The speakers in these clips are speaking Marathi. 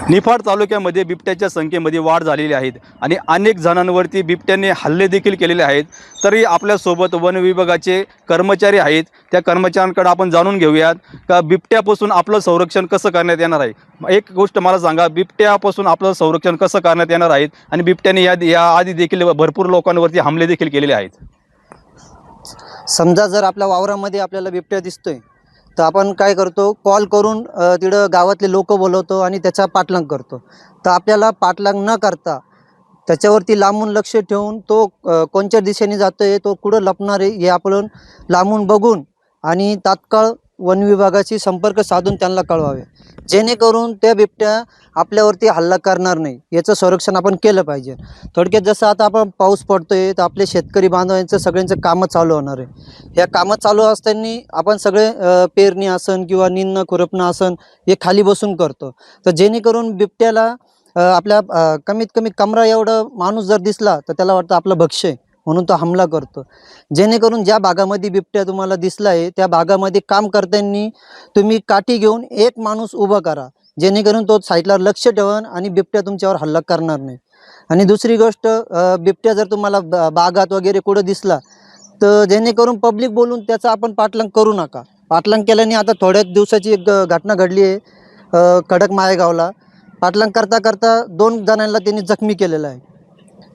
निफाड तालुक्यामध्ये बिबट्याच्या संख्येमध्ये वाढ झालेली आहे आणि अनेक जणांवरती बिबट्याने हल्ले देखील केलेले आहेत। तरी आपल्यासोबत वन विभागाचे कर्मचारी आहेत, त्या कर्मचाऱ्यांकडे आपण जाणून घेऊयात का बिबट्यापासून आपलं संरक्षण कसं करण्यात येणार आहे। एक गोष्ट मला सांगा, बिबट्यापासून आपलं संरक्षण कसं करण्यात येणार आहे आणि बिबट्याने या आधी देखील भरपूर लोकांवरती हमले देखील केलेले आहेत। समजा जर आपल्या वावरामध्ये आपल्याला बिबट्या दिसतोय तर आपण काय करतो, कॉल करून तिकडं गावातले लोक बोलवतो आणि त्याचा पाठलाग करतो। तर आपल्याला पाठलाग न करता त्याच्यावरती लांबून लक्ष ठेवून तो कोणत्या दिशेने जातोय, तो कुठं लपणार आहे हे आपण लांबून बघून आणि तात्काळ वन विभागाशी संपर्क साधून त्यांना कळवावे, जेणेकरून त्या बिबट्या आपल्यावरती हल्ला करणार नाही। याचं संरक्षण आपण केलं पाहिजे। थोडक्यात जसं आता आपण पाऊस पडतोय तर आपले शेतकरी बांधवांचं सगळ्यांचं कामं चालू होणार आहे। या कामं चालू असताना आपण सगळे पेरणी आसन किंवा निंदणं खुरपणं आसन हे खाली बसून करतो। तर जेणेकरून बिबट्याला आपल्या कमीत कमी कमरा एवढं माणूस जर दिसला तर त्याला वाटतं आपलं भक्ष्य आहे, म्हणून तो हमला करतो। जेणेकरून ज्या भागामध्ये बिबट्या तुम्हाला दिसला आहे त्या भागामध्ये काम करताना तुम्ही काठी घेऊन एक माणूस उभा करा, जेणेकरून तो साईडला लक्ष ठेवून आणि बिबट्या तुमच्यावर हल्ला करणार नाही। आणि दुसरी गोष्ट, बिबट्या जर तुम्हाला बागात वगैरे कुठं दिसला तर जेणेकरून पब्लिक बोलून त्याचा आपण पाठलाग करू नका। पाठलाग केल्याने आता थोड्याच दिवसाची एक घटना घडली आहे खडक माळेगावला। पाठलाग करता करता 2 जणांना त्यांनी जखमी केलेलं आहे।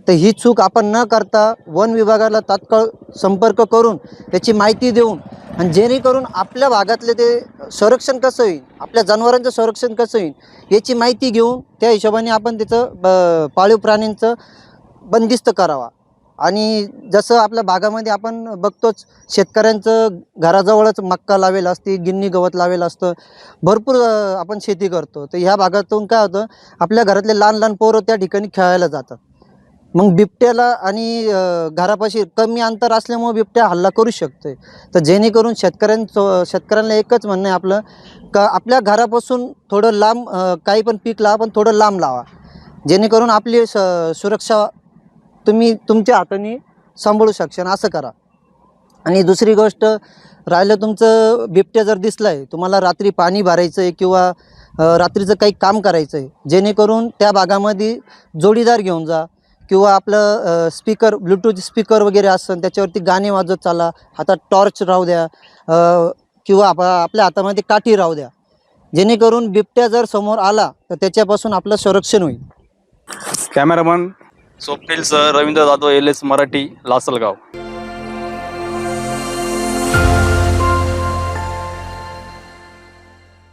तर ही चूक आपण न करता वन विभागाला तात्काळ संपर्क करून त्याची माहिती देऊन आणि जेणेकरून आपल्या भागातले ते संरक्षण कसं होईल, आपल्या जनावरांचं संरक्षण कसं होईल याची माहिती घेऊन त्या हिशोबाने आपण त्याचं पाळीव प्राण्यांचं बंदिस्त करावा। आणि जसं आपल्या भागामध्ये आपण बघतोच, शेतकऱ्यांचं घराजवळच मक्का लावेल असते, गिन्नी गवत लावेल असतं, भरपूर आपण शेती करतो। तर ह्या भागातून काय होतं, आपल्या घरातले लहान लहान पोरं त्या ठिकाणी खेळायला जातात। मग बिबट्याला आणि घरापाशी कमी अंतर असल्यामुळे बिबट्या हल्ला करू शकतोय। तर जेणेकरून शेतकऱ्यांना एकच म्हणणं आहे आपलं का आपल्या घरापासून थोडं लांब काही पण पीक लावा, पण थोडं लांब लावा, जेणेकरून आपली सुरक्षा तुम्ही तुमच्या हाताने सांभाळू शकशाल, असं करा। आणि दुसरी गोष्ट राहिलं, तुमचं बिबट्या जर दिसला आहे, तुम्हाला रात्री पाणी भरायचं आहे किंवा रात्रीचं काही काम करायचं आहे, जेणेकरून त्या भागामध्ये जोडीदार घेऊन जा किंवा आपलं स्पीकर, ब्लूटूथ स्पीकर वगैरे असतं त्याच्यावरती गाणे वाजत चाला, हातात टॉर्च राहू द्या किंवा आपल्या हातामध्ये काठी राहू द्या, जेणेकरून बिबट्या जर समोर आला तर त्याच्यापासून आपलं संरक्षण होईल। Cameraman Swapnil sir, Ravindra Jadhav, LS Marathi, Lasalgaon.